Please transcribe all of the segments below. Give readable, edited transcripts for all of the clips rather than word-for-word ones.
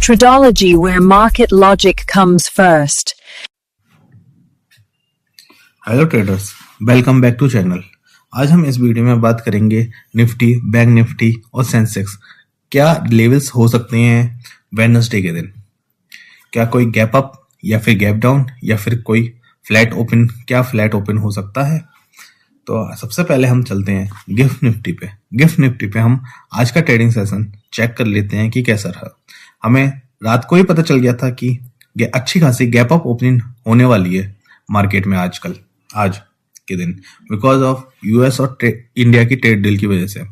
Tradology, where market logic comes first. Hello traders, welcome back to channel. आज हम इस video में बात करेंगे निफ्टी, बैंक निफ्टी और सेंसेक्स क्या लेवल्स हो सकते हैं वेडनेसडे के दिन। क्या कोई गैप अप या फिर गैप डाउन या फिर कोई फ्लैट ओपन, क्या फ्लैट ओपन हो सकता है। तो सबसे पहले हम चलते हैं गिफ्ट निफ्टी पे। गिफ्ट निफ्टी पे हम आज का ट्रेडिंग सेशन चेक कर लेते हैं कि कैसा रहा। हमें रात को ही पता चल गया था कि अच्छी खासी गैप अप ओपनिंग होने वाली है मार्केट में आज के दिन, बिकॉज ऑफ यूएस और इंडिया की ट्रेड डील की वजह से।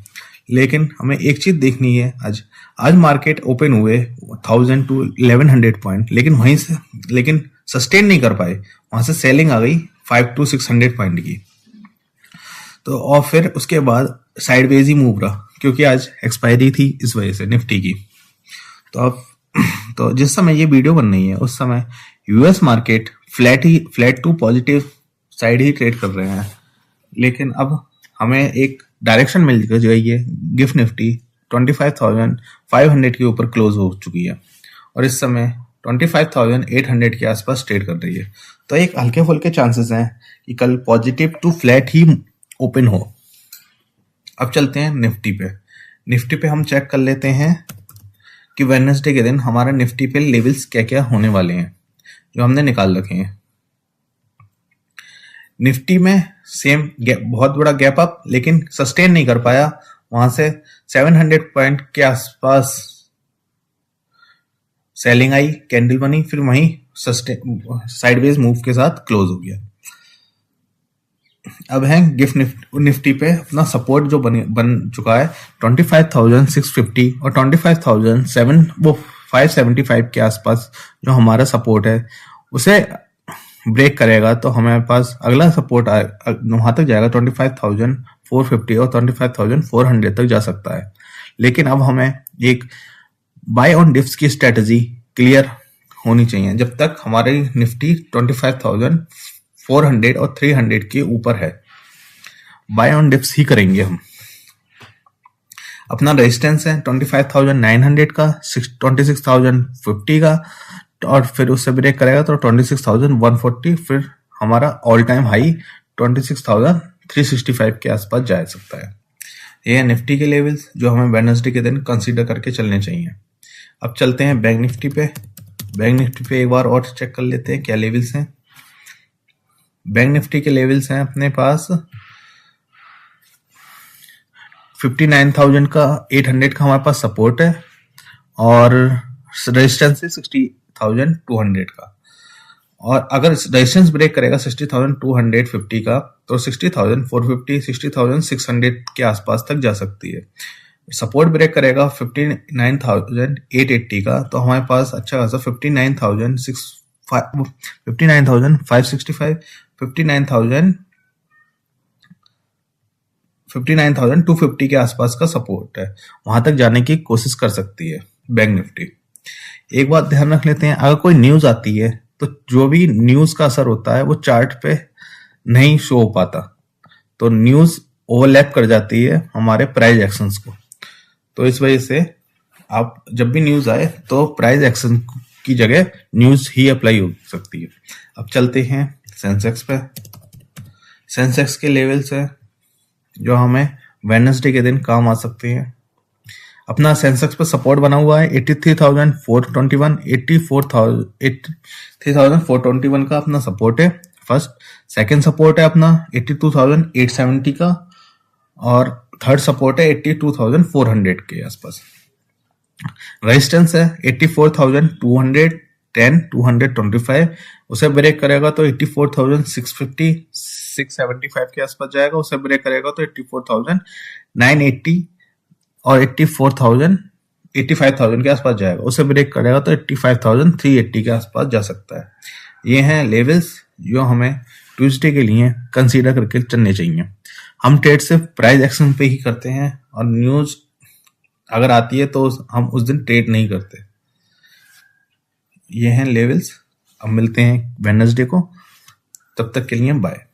लेकिन हमें एक चीज देखनी है, आज मार्केट ओपन हुए 1000 to 1100 पॉइंट, लेकिन सस्टेन नहीं कर पाए। वहां से सेलिंग आ गई 500 to 600 पॉइंट की। तो और फिर उसके बाद साइडवेज ही मूव रहा, क्योंकि आज एक्सपायरी थी इस वजह से निफ्टी की। तो जिस समय ये वीडियो बन रही है उस समय US market flat to positive side ही ट्रेड कर रहे हैं। लेकिन अब हमें एक डायरेक्शन मिल गई है। गिफ्ट निफ्टी 25,500 के ऊपर क्लोज हो चुकी है और इस समय 25,800 के आसपास ट्रेड कर रही है। तो एक हल्के फुल्के चांसेस हैं कि कल पॉजिटिव टू फ्लैट ही ओपन हो। अब चलते हैं निफ्टी पे। निफ्टी पे हम चेक कर लेते हैं कि वेडनेसडे के दिन हमारा निफ्टी पे लेवल्स क्या क्या होने वाले हैं जो हमने निकाल रखे हैं। निफ्टी में सेम बहुत बड़ा गैप अप, लेकिन सस्टेन नहीं कर पाया। वहां से 700 पॉइंट के आसपास सेलिंग आई, कैंडल बनी, फिर वहीं साइडवेज मूव के साथ क्लोज हो गया। अब है गिफ्ट निफ्टी पे अपना सपोर्ट जो बन चुका है 25,650 और 25,575 के आसपास जो हमारा सपोर्ट है उसे ब्रेक करेगा तो हमारे पास अगला सपोर्ट वहां तक जाएगा 25,450 और 25,400 तक जा सकता है। लेकिन अब हमें एक बाय ऑन डिप्स की स्ट्रेटजी क्लियर होनी चाहिए जब तक हमारी निफ्टी 25,400 और 300 के ऊपर है। बाय ऑन डिप्स ही करेंगे हम। अपना रेजिस्टेंस है 25,900 का, 26,050 का, और फिर उससे ब्रेक करेगा तो 26,140, फिर हमारा ऑल टाइम हाई 26,365 के आसपास जा सकता है। ये है निफ्टी के लेवल्स जो हमें वेडनेसडे के दिन कंसीडर करके चलने चाहिए। अब चलते हैं बैंक निफ्टी पे। बैंक निफ्टी पे एक बार और चेक कर लेते हैं क्या लेवल्स हैं। बैंक निफ्टी के लेवल्स हैं अपने पास 59,000 का, 800 का हमारे पास सपोर्ट है और रेजिस्टेंस है 60,200 का। और अगर रेजिस्टेंस ब्रेक करेगा 60,250 का तो 60,450, 60,600 के आसपास तक जा सकती है। सपोर्ट ब्रेक करेगा 59,880 का तो हमारे पास अच्छा खासा 59,565, 59,250 के आसपास का सपोर्ट है। वहां तक जाने की कोशिश कर सकती है बैंक निफ्टी। एक बात ध्यान रख लेते हैं, अगर कोई न्यूज आती है तो जो भी न्यूज का असर होता है वो चार्ट पे नहीं शो हो पाता, तो न्यूज ओवरलैप कर जाती है हमारे प्राइस एक्शंस को। तो इस वजह से आप जब भी न्यूज आए तो प्राइस एक्शन की जगह न्यूज ही अप्लाई हो सकती है। अब चलते हैं सेंसेक्स पे। सेंसेक्स के लेवल्स है जो हमें वेडनेसडे के दिन काम आ सकते हैं। अपना सेंसेक्स पे सपोर्ट बना हुआ है 83,421, 83,421 का अपना सपोर्ट है फर्स्ट। सेकंड सपोर्ट है अपना 82,870 का और थर्ड सपोर्ट है 82,400 के आसपास। रेजिस्टेंस है 84,210, 225, उसे ब्रेक करेगा तो 84,650, 675 के आसपास जाएगा। उसे ब्रेक करेगा तो 84,980 और 85,000 के आसपास जाएगा। उसे ब्रेक करेगा तो 85,380 के आसपास जा सकता है। ये हैं लेवल्स जो हमें ट्यूसडे के लिए कंसीडर करके चलने चाहिए। हम ट्रेड सिर्फ प्राइस एक्शन पे ही करते हैं और न्यूज अगर आती है तो हम उस दिन ट्रेड नहीं करते। ये हैं लेवल्स। अब मिलते हैं वेडनेसडे को, तब तक के लिए बाय।